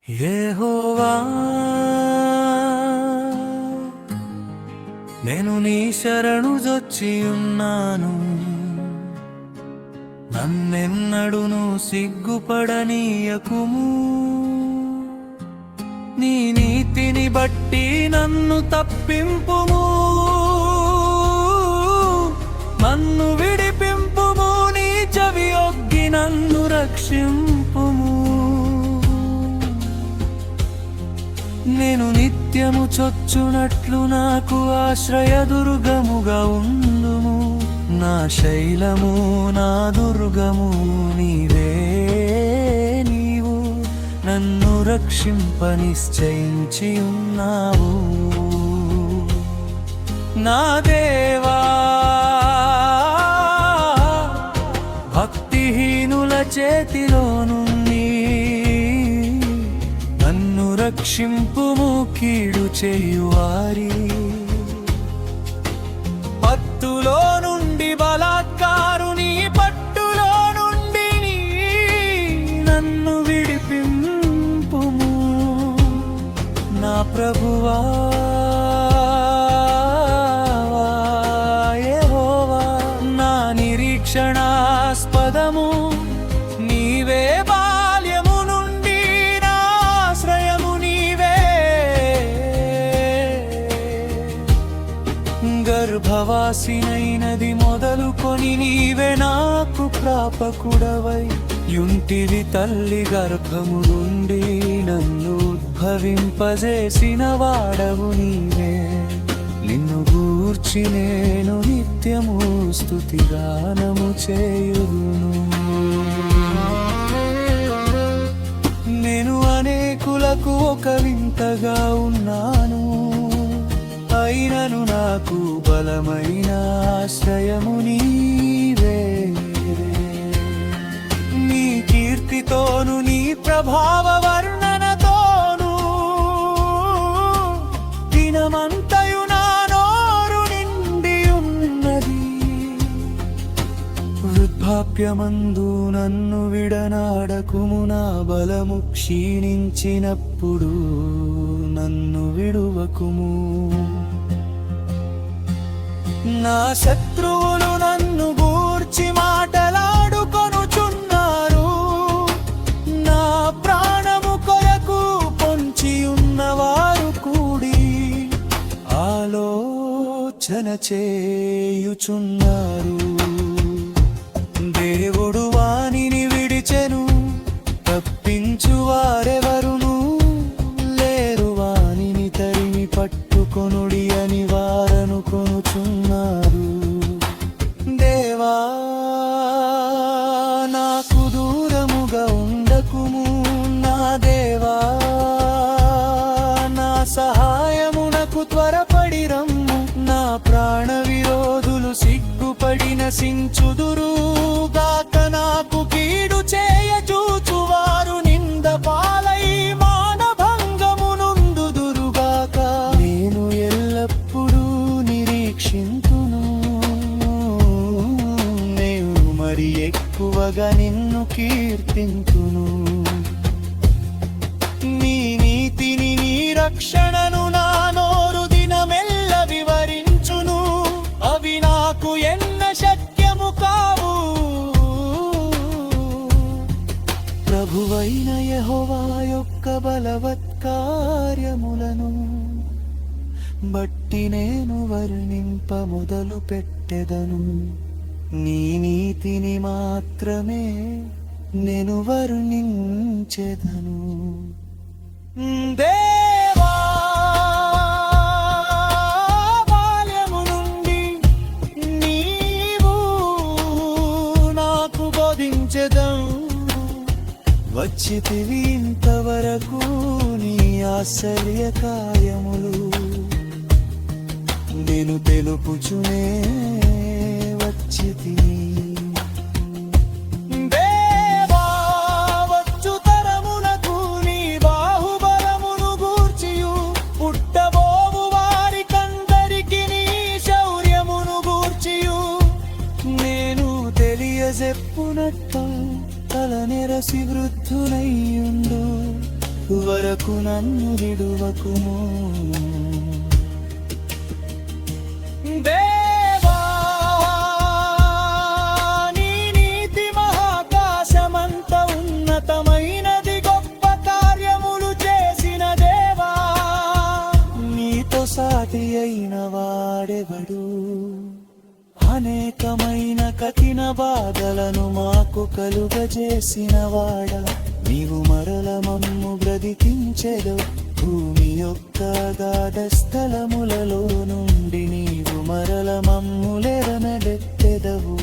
యెహోవా, నేను నీ శరణు జొచ్చియున్నాను. నన్నెన్నడును సిగ్గుపడనీయకుము. నీ నీతిని బట్టి నన్ను తప్పింపుము. నన్ను విడిపింపుము. నీ చెవి ఒగ్గి నన్ను రక్షింపుము. నేను నిత్యము చొచ్చునట్లు నాకు ఆశ్రయదుర్గముగా ఉండుము. నా శైలము, నా దుర్గము నీవే. నీవు నన్ను రక్షింప నిశ్చయించి ఉన్నావు. నా దేవా, భక్తిహీనుల చేతిలో నుండి నన్ను రక్షింపుము. కీడు చేయువారి పత్తులో నుండి, బలాత్కారుని పట్టులో నుండి నన్ను విడిపింపుము. నా ప్రభువా యెహోవా, నా నిరీక్షణాస్పదము నీవే. బాల్యము నుండి నా ఆశ్రయము నీవే. గర్భవాసినైనది మొదలుకొని నీవే నాకు ప్రాపకుడవై యుంటివి. తల్లి గర్భము నుండి నన్ను ఉద్భవింపజేసిన వాడవు నీవే. నిన్ను గూర్చి నేను నిత్యము స్తుతిగానము చేయుదును. నేను అనేకులకు ఒక వింతగా ఉన్నాను. అయినను నాకు బలమైన ఆశ్రయము నీవే. నీ కీర్తితోను, నీ ప్రభావ వర్ణనతోను దినమంతయు నా నోరు నిండి ఉన్నది. వృద్ధాప్యమందు నన్ను విడనాడకుము. నా బలము క్షీణించినప్పుడు నన్ను విడువకుము. నా శత్రువులు నన్ను గూర్చి మాటలాడుకొనుచున్నారు. నా ప్రాణము కొరకు పొంచి ఉన్నవారు కూడి ఆలోచన చేయుచున్నారు. దేవుడు వానిని విడిచెను, తప్పించువారెవరును లేరు. వానిని తరిమి పట్టుకొనుడి అని వారనుకొనుచున్నారు. దేవా, నాకు దూరముగా ఉండకుము. నా దేవా, నా సహాయమునకు త్వరపడి రమ్ము. నా ప్రాణ విరోధులు సిగ్గుపడి నశించుదురుగాక. నాకు కీడు చేయచూచువారు నింద పాలై మానభంగమునుందుదురుగాక. నేను ఎల్లప్పుడూ నిరీక్షింతును. నేను మరి ఎక్కువగా నిన్ను కీర్తింతును. నీ నీతిని, నీ రక్షణను నా నోరు దినమెల్ల వివరించును. అవి నాకు ఎన్న శక్యము కావు. ప్రభువైన యెహోవా యొక్క బలవత్కార్యములను బట్టి నేను వర్ణింప మొదలు పెట్టెదను. నీ నీతిని మాత్రమే నేను వర్ణించెదను. దేవా, బాల్యము నుండి నీవు నాకు బోధించెదవు. వచ్చితివి ఇంతవరకు నీ ఆశ్చర్య కార్యములు నేను తెలుపుచునే వచ్చితిని. దేవా, వచ్చు తరమునకు నీ బాహుబలమును గూర్చియు, పుట్టబోవు వారికందరికి నీ శౌర్యమును గూర్చియు నేను తెలియజెప్పునట్టు తల నెరసి వృద్ధునయ్యుండు. వరకు నన్ను విడువకుము. దేవా నీ నీతి మహాకాశమంత ఉన్నతమైనది, గొప్ప కార్యములు చేసిన దేవా, నీతో సాటి అయిన వాడెవడు? అనేకమైన కఠిన బాధలను మాకు కలుగజేసిన వాడా, నీవు మరల మమ్ము బ్రతికించెదవు. భూమి యొక్క అగాధ స్థలములలో నుండి నీవు మరల మమ్ము లేవనెత్తెదవు.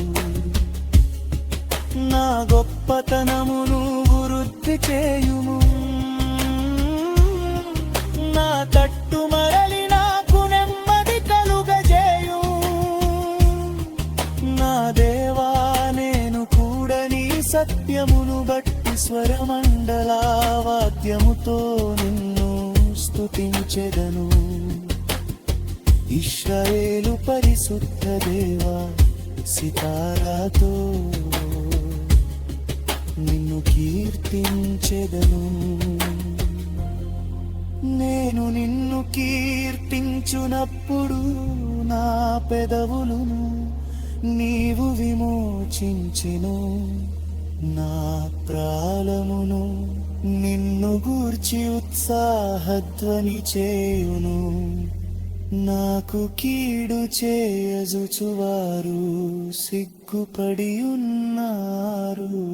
నా గొప్పతనమును వృద్ధి చేయుము, నా తట్టు మరలి నాకు నెమ్మది కలుగజేయు. నా దేవా నేను కూడా నీ సత్యమును బట్టి స్వరమండల వాద్యముతో నిన్ను స్తుతించెదను. ఇశ్రాయేలు పరిశుద్ధ దేవా, సితారాతో నిన్ను కీర్తించెదను. నేను నిన్ను కీర్తించునప్పుడు నా పెదవులును నీవు విమోచించెను. నా ప్రాణమును నిన్ను గూర్చి ఉత్సాహధ్వని చేయును. నాకు కీడు చేయజుచువారు సిగ్గుపడి ఉన్నారు.